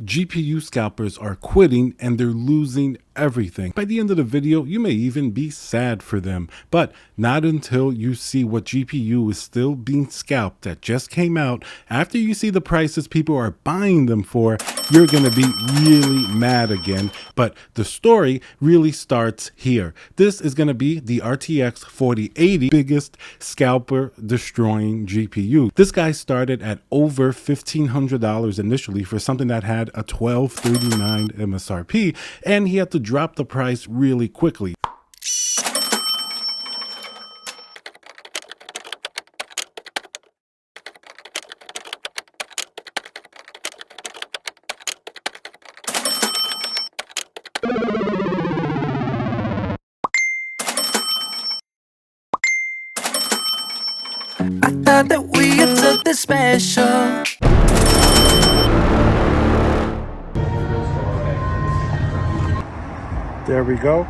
GPU scalpers are quitting and they're losing everything. By the end of the video, you may even be sad for them, but not until you see what GPU is still being scalped that just came out. After you see the prices people are buying them for, you're gonna be really mad again. But the story really starts here. This is gonna be the RTX 4080 biggest scalper destroying GPU. This guy started at over $1,500 initially for something that had a $1,239 MSRP, and he had to drop the price really quickly. I thought that we had something special. There we go.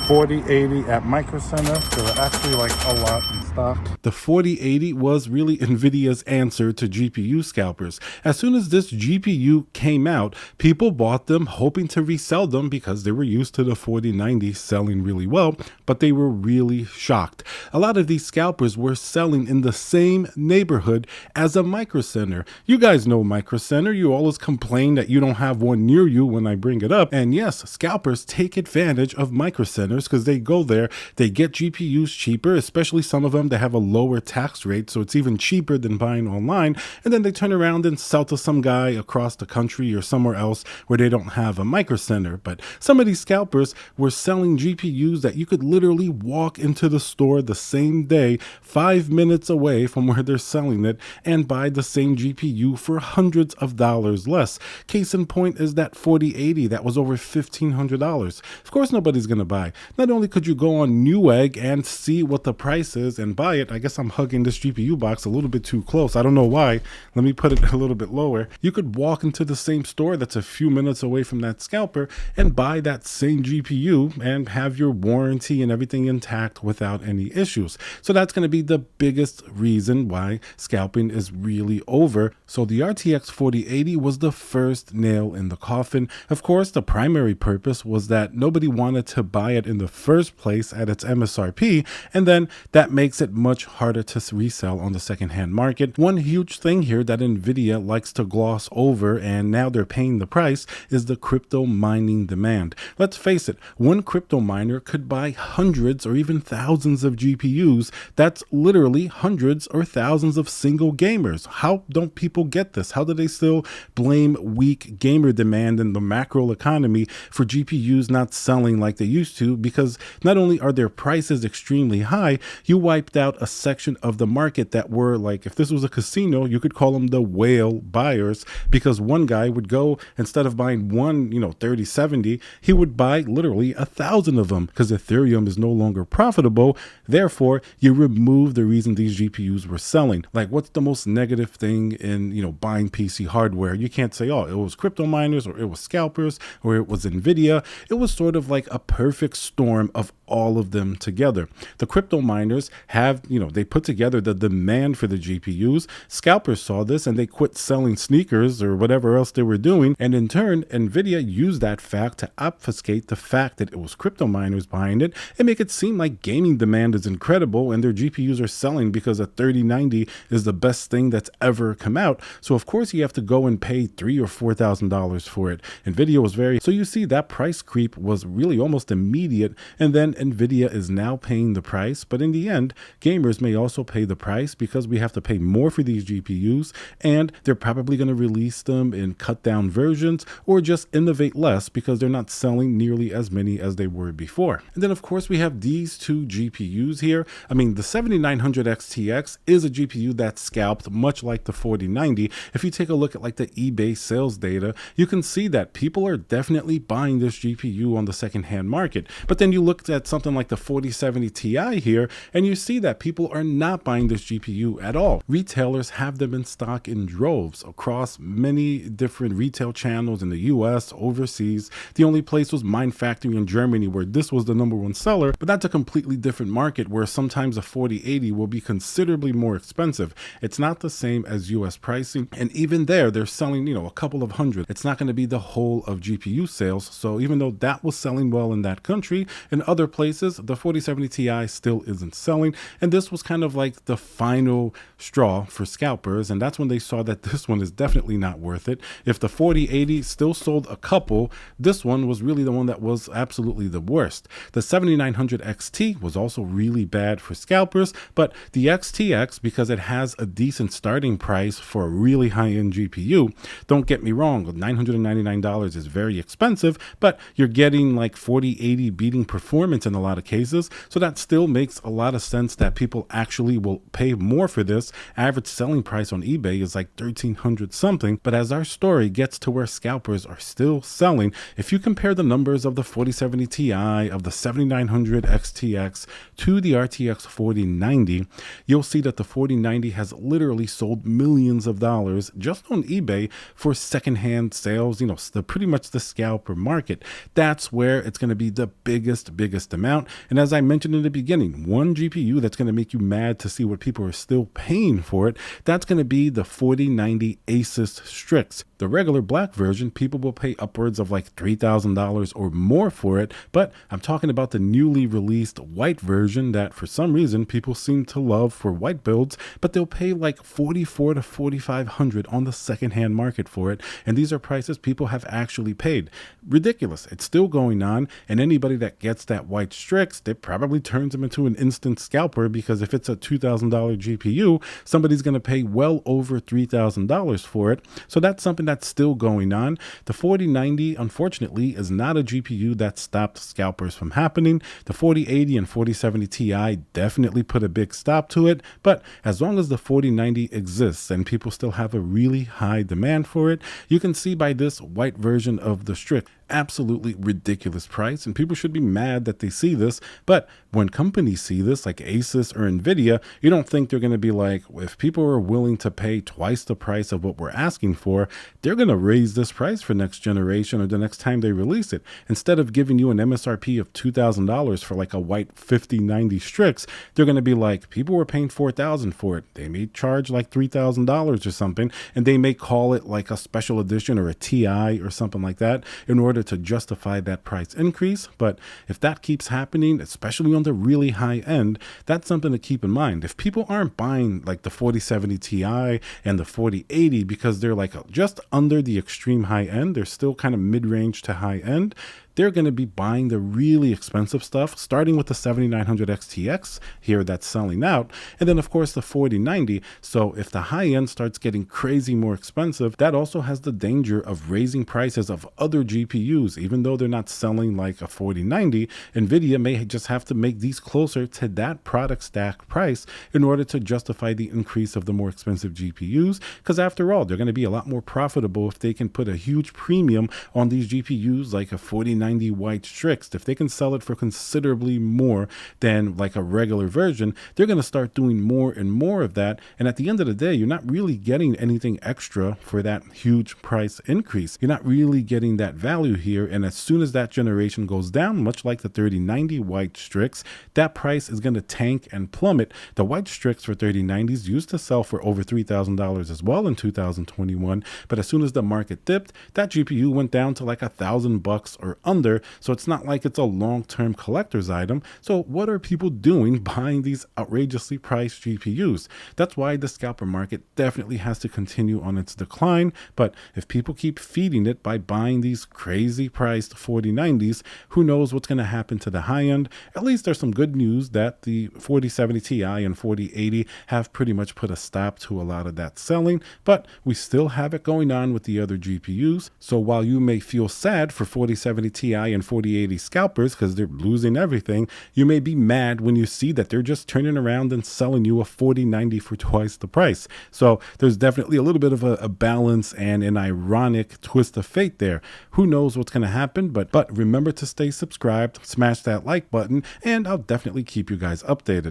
4080 at Micro Center. There were actually like a lot in stock. The 4080 was really NVIDIA's answer to GPU scalpers. As soon as this GPU came out, people bought them hoping to resell them because they were used to the 4090 selling really well, but they were really shocked. A lot of these scalpers were selling in the same neighborhood as a Micro Center. You guys know Micro Center. You always complain that you don't have one near you when I bring it up. And yes, scalpers take advantage of Micro Centers because they go there, they get GPUs cheaper, especially some of them that have a lower tax rate, so it's even cheaper than buying online, and then they turn around and sell to some guy across the country or somewhere else where they don't have a Micro Center. But some of these scalpers were selling GPUs that you could literally walk into the store the same day, 5 minutes away from where they're selling it, and buy the same GPU for hundreds of dollars less. Case in point is that 4080 that was over $1,500. Of course nobody's gonna buy. Not only could you go on Newegg and see what the price is and buy it, I guess I'm hugging this GPU box a little bit too close. I don't know why. Let me put it a little bit lower. You could walk into the same store that's a few minutes away from that scalper and buy that same GPU and have your warranty and everything intact without any issues. So that's going to be the biggest reason why scalping is really over. So the RTX 4080 was the first nail in the coffin. Of course, the primary purpose was that nobody wanted to buy it in the first place at its MSRP, and then that makes it much harder to resell on the secondhand market. One huge thing here that NVIDIA likes to gloss over, and now they're paying the price, is the crypto mining demand. Let's face it, one crypto miner could buy hundreds or even thousands of GPUs. That's literally hundreds or thousands of single gamers. How don't people get this? How do they still blame weak gamer demand in the macro economy for GPUs not selling like they used to? Because not only are their prices extremely high, you wiped out a section of the market that were like, if this was a casino, you could call them the whale buyers, because one guy would go, instead of buying one, 3070, he would buy literally 1,000 of them because Ethereum is no longer profitable. Therefore, you remove the reason these GPUs were selling. Like, what's the most negative thing in, buying PC hardware? You can't say, oh, it was crypto miners or it was scalpers or it was NVIDIA. It was sort of like a perfect storm of all of them together. The crypto miners have, they put together the demand for the GPUs. Scalpers saw this and they quit selling sneakers or whatever else they were doing. And in turn, NVIDIA used that fact to obfuscate the fact that it was crypto miners behind it and make it seem like gaming demand is incredible and their GPUs are selling because a 3090 is the best thing that's ever come out. So of course you have to go and pay $3,000 or $4,000 for it. NVIDIA was so you see that price creep was really almost immediate, and then NVIDIA is now paying the price. But in the end, gamers may also pay the price because we have to pay more for these GPUs, and they're probably going to release them in cut down versions or just innovate less because they're not selling nearly as many as they were before. And then of course we have these two GPUs here. I mean, the 7900 XTX is a GPU that's scalped much like the 4090. If you take a look at like the eBay sales data, you can see that people are definitely buying this GPU on the secondhand market. But then you looked at something like the 4070 Ti here, and you see that people are not buying this GPU at all. Retailers have them in stock in droves across many different retail channels in the US, overseas. The only place was Mind Factory in Germany where this was the #1 seller, but that's a completely different market where sometimes a 4080 will be considerably more expensive. It's not the same as US pricing, and even there they're selling, a couple of hundred. It's not going to be the whole of GPU sales. So even though that was selling well in that country, in other places the 4070 Ti still isn't selling, and this was kind of like the final straw for scalpers, and that's when they saw that this one is definitely not worth it. If the 4080 still sold a couple, this one was really the one that was absolutely the worst. The 7900 XT was also really bad for scalpers, but the XTX, because it has a decent starting price for a really high-end GPU, don't get me wrong, $999 is very expensive, but you're getting like 4080 beating performance in a lot of cases, so that still makes a lot of sense that people actually will pay more for this. Average selling price on eBay is like $1,300 something, but as our story gets to where scalpers are still selling, if you compare the numbers of the 4070 Ti, of the 7900 XTX to the RTX 4090, you'll see that the 4090 has literally sold millions of dollars just on eBay for secondhand sales, pretty much the scalper market. That's where it's going to be the biggest amount. And as I mentioned in the beginning, one GPU that's going to make you mad to see what people are still paying for it, that's going to be the 4090 Asus Strix. The regular black version, people will pay upwards of like $3,000 or more for it, but I'm talking about the newly released white version that for some reason people seem to love for white builds, but they'll pay like $4,400 to $4,500 on the secondhand market for it, and these are prices people have actually paid. Ridiculous. It's still going on, and anybody that gets that white Strix, it probably turns them into an instant scalper, because if it's a $2,000 GPU, somebody's going to pay well over $3,000 for it. So that's something that's still going on. The 4090, unfortunately, is not a GPU that stopped scalpers from happening. The 4080 and 4070 Ti definitely put a big stop to it, but as long as the 4090 exists and people still have a really high demand for it, you can see by this white version of the Strix, absolutely ridiculous price, and people should be mad that they see this. But when companies see this, like Asus or Nvidia, you don't think they're going to be like, if people are willing to pay twice the price of what we're asking for, they're going to raise this price for next generation or the next time they release it. Instead of giving you an MSRP of $2,000 for like a white 5090 Strix, they're going to be like, people were paying $4,000 for it. They may charge like $3,000 or something, and they may call it like a special edition or a TI or something like that in order to justify that price increase. But if that keeps happening, especially on the really high end, that's something to keep in mind. If people aren't buying like the 4070 Ti and the 4080 because they're like just under the extreme high end, they're still kind of mid-range to high end, they're going to be buying the really expensive stuff, starting with the 7900 XTX here that's selling out, and then of course the 4090. So if the high end starts getting crazy more expensive, that also has the danger of raising prices of other GPUs. Even though they're not selling like a 4090, Nvidia may just have to make these closer to that product stack price in order to justify the increase of the more expensive GPUs, because after all, they're going to be a lot more profitable if they can put a huge premium on these GPUs like a 4090 white Strix. If they can sell it for considerably more than like a regular version, they're going to start doing more and more of that, and at the end of the day, you're not really getting anything extra for that huge price increase. You're not really getting that value here, and as soon as that generation goes down, much like the 3090 white Strix, that price is going to tank and plummet. The white Strix for 3090s used to sell for over $3,000 as well in 2021, but as soon as the market dipped, that GPU went down to like $1,000 or under, so it's not like it's a long-term collector's item. So what are people doing buying these outrageously priced GPUs? That's why the scalper market definitely has to continue on its decline, but if people keep feeding it by buying these crazy priced 4090s, who knows what's going to happen to the high end. At least there's some good news that the 4070 Ti and 4080 have pretty much put a stop to a lot of that selling, but we still have it going on with the other GPUs. So while you may feel sad for 4070 Ti and 4080 scalpers because they're losing everything, you may be mad when you see that they're just turning around and selling you a 4090 for twice the price. So there's definitely a little bit of a balance and an ironic twist of fate there. Who knows what's going to happen, but remember to stay subscribed, smash that like button, and I'll definitely keep you guys updated.